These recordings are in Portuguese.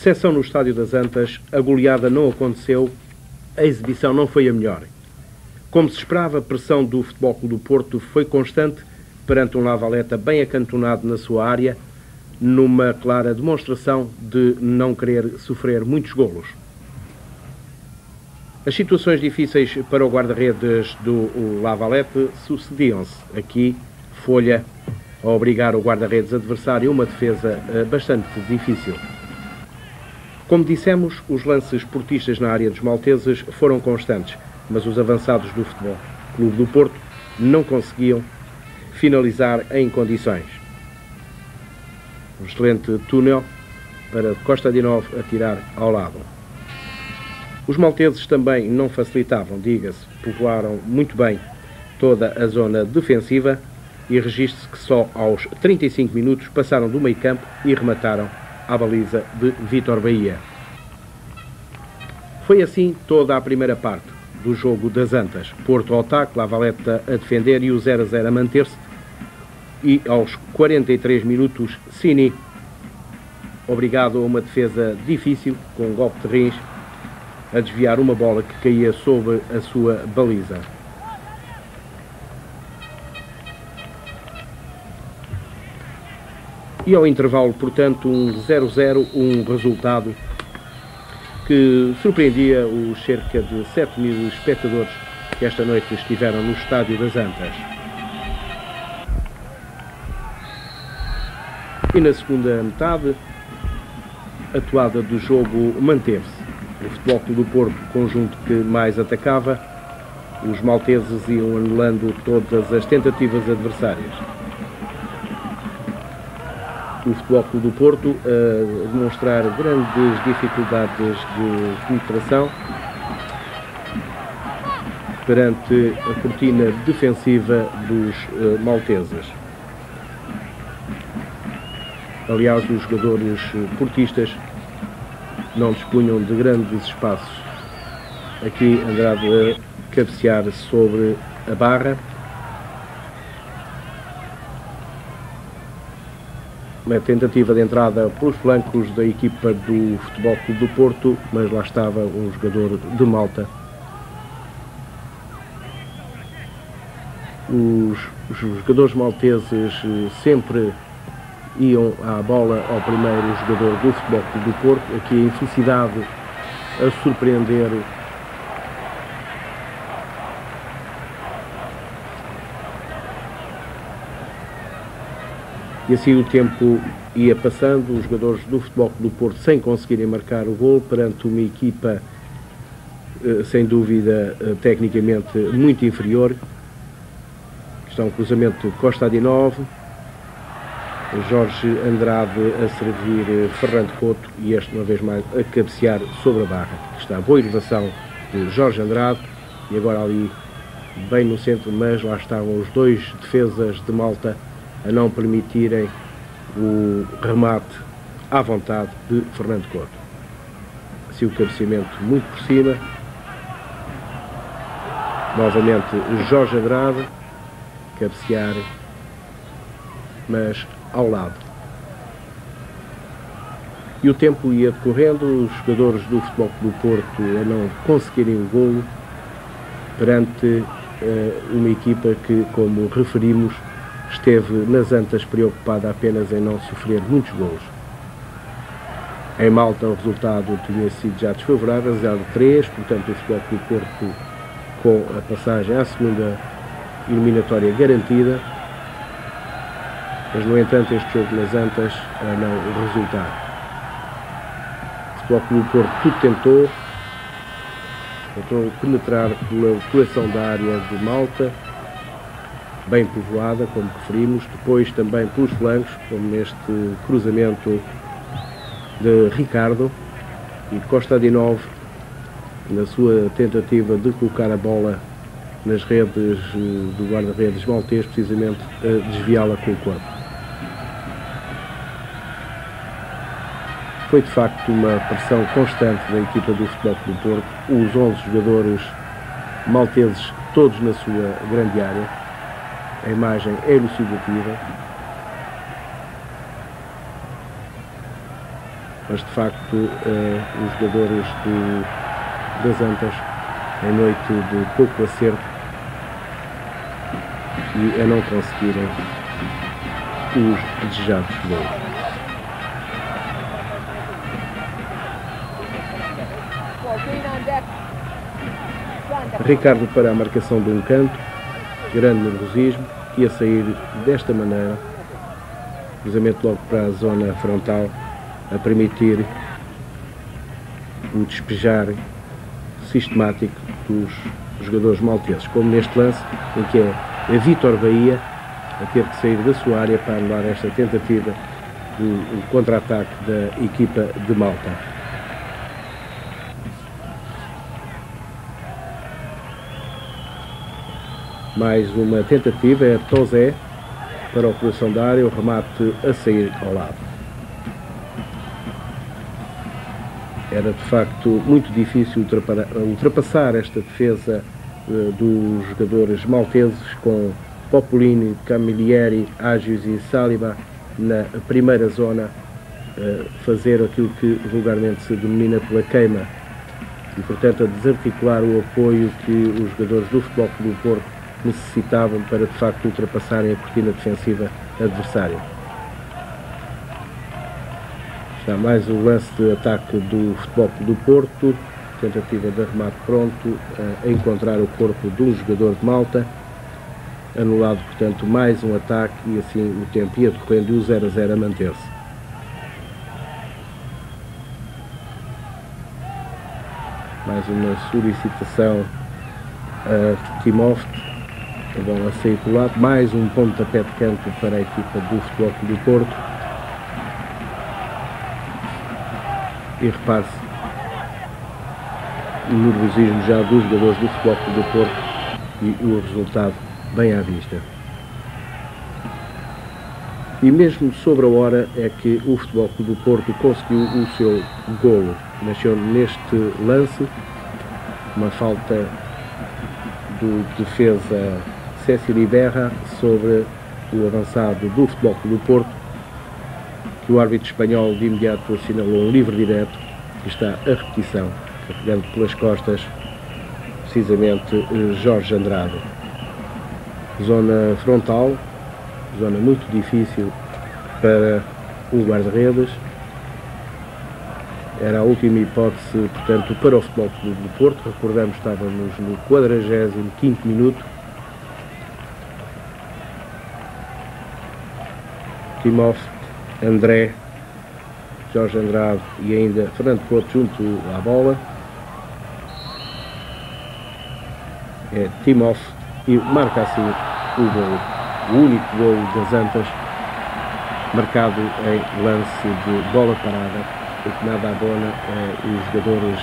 Decepção no Estádio das Antas, a goleada não aconteceu, a exibição não foi a melhor. Como se esperava, a pressão do Futebol Clube do Porto foi constante perante um Lavaleta bem acantonado na sua área, numa clara demonstração de não querer sofrer muitos golos. As situações difíceis para o guarda-redes do Lavalete sucediam-se. Aqui, Folha a obrigar o guarda-redes adversário a uma defesa bastante difícil. Como dissemos, os lances portistas na área dos malteses foram constantes, mas os avançados do Futebol Clube do Porto não conseguiam finalizar em condições. Um excelente túnel para Kostadinov atirar ao lado. Os malteses também não facilitavam, diga-se, povoaram muito bem toda a zona defensiva e registre-se que só aos 35 minutos passaram do meio campo e remataram à baliza de Vítor Bahia. Foi assim toda a primeira parte do jogo das Antas. Porto ao ataque, Lavaleta a defender e o 0-0 a manter-se. E aos 43 minutos, Cini, obrigado a uma defesa difícil, com um golpe de rins, a desviar uma bola que caía sobre a sua baliza. E ao intervalo, portanto, um 0-0, um resultado que surpreendia os cerca de 7.000 espectadores que esta noite estiveram no Estádio das Antas. E na segunda metade, a toada do jogo manteve-se. O Futebol Clube do Porto, conjunto que mais atacava, os malteses iam anulando todas as tentativas adversárias. O Futebol Clube do Porto a demonstrar grandes dificuldades de penetração perante a cortina defensiva dos malteses. Aliás, os jogadores portistas não dispunham de grandes espaços. Aqui Andrade a cabecear sobre a barra. Uma tentativa de entrada pelos flancos da equipa do Futebol Clube do Porto, mas lá estava um jogador de Malta. Os jogadores malteses sempre iam à bola ao primeiro jogador do Futebol Clube do Porto. Aqui a infelicidade a surpreender e assim o tempo ia passando, os jogadores do Futebol Clube do Porto sem conseguirem marcar o gol perante uma equipa sem dúvida tecnicamente muito inferior. Está um cruzamento de Kostadinov, Jorge Andrade a servir Fernando Couto e este uma vez mais a cabecear sobre a barra. Está a boa elevação de Jorge Andrade e agora ali bem no centro, mas lá estavam os dois defesas de Malta a não permitirem o remate à vontade de Fernando Couto. Assim o cabeceamento muito por cima. Novamente Jorge Andrade cabecear, mas ao lado. E o tempo ia decorrendo, os jogadores do Futebol Clube do Porto a não conseguirem o golo perante uma equipa que, como referimos, esteve nas Antas preocupada apenas em não sofrer muitos golos. Em Malta o resultado tinha sido já desfavorável, 0-3, portanto o Futebol Clube do Porto com a passagem à segunda eliminatória garantida. Mas, no entanto, este jogo nas Antas a não resultar. O Futebol Clube do Porto tudo tentou penetrar pela coleção da área de Malta, bem povoada, como referimos, depois também pelos flancos, como neste cruzamento de Ricardo, e Kostadinov, na sua tentativa de colocar a bola nas redes do guarda-redes maltês, precisamente a desviá-la com o corpo. Foi de facto uma pressão constante da equipa do Futebol Clube do Porto, os 11 jogadores malteses todos na sua grande área. A imagem é elucidativa. mas de facto os jogadores das Antas, em noite de pouco acerto e a não conseguirem os desejados gols. Ricardo para a marcação de um canto, grande nervosismo, e a sair desta maneira, cruzamento logo para a zona frontal, a permitir o despejar sistemático dos jogadores malteses, como neste lance em que é a Vítor Bahia a ter que sair da sua área para anular esta tentativa do contra-ataque da equipa de Malta. Mais uma tentativa, é Tozé para a ocupação da área, o remate a sair ao lado. Era de facto muito difícil ultrapassar esta defesa dos jogadores malteses, com Popolini, Camilleri, Agius e Saliba na primeira zona, fazer aquilo que vulgarmente se denomina pela queima e, portanto, a desarticular o apoio que os jogadores do Futebol Clube do Porto necessitavam para de facto ultrapassarem a cortina defensiva adversária. Está mais o lance de ataque do Futebol Clube do Porto, tentativa de remate pronto a encontrar o corpo de um jogador de Malta, anulado, portanto, mais um ataque, e assim o tempo ia decorrendo e o 0-0 a manter-se. Mais uma solicitação a Timóteo, a bola a sair do lado, mais um pontapé de canto para a equipa do Futebol Clube do Porto. E repare-se o nervosismo já dos jogadores do Futebol Clube do Porto e o resultado bem à vista. E mesmo sobre a hora é que o Futebol Clube do Porto conseguiu o seu golo. Nasceu neste lance uma falta do defesa Cécil Iberra sobre o avançado do Futebol Clube do Porto, que o árbitro espanhol de imediato assinalou um livre direto, e está a repetição, carregando pelas costas precisamente Jorge Andrade. Zona frontal, zona muito difícil para o guarda-redes. Era a última hipótese, portanto, para o Futebol Clube do Porto. Recordamos, estávamos no 45º minuto. Timóteo, André, Jorge Andrade e ainda Fernando Couto junto à bola. É Timóteo e marca assim o gol, o único gol das Antas, marcado em lance de bola parada. O que nada abona os jogadores,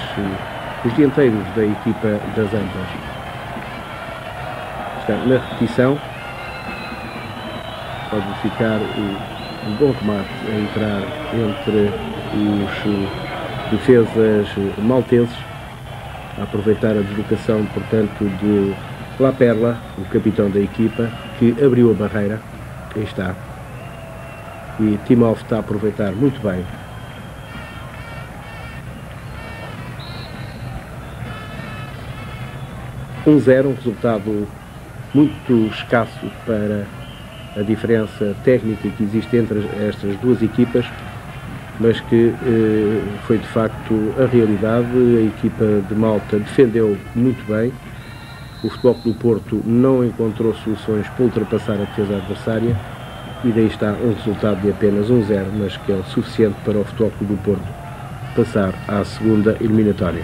os dianteiros da equipa das Antas. Está na repetição, pode ficar um bom remate a entrar entre os defesas malteses, a aproveitar a deslocação, portanto, de La Perla, o capitão da equipa, que abriu a barreira. Aí está. E Timóteo está a aproveitar muito bem. 1-0, um resultado muito escasso para a diferença técnica que existe entre estas duas equipas, mas que foi de facto a realidade. A equipa de Malta defendeu muito bem, o Futebol Clube do Porto não encontrou soluções para ultrapassar a defesa adversária, e daí está um resultado de apenas 1-0, mas que é o suficiente para o Futebol Clube do Porto passar à segunda eliminatória.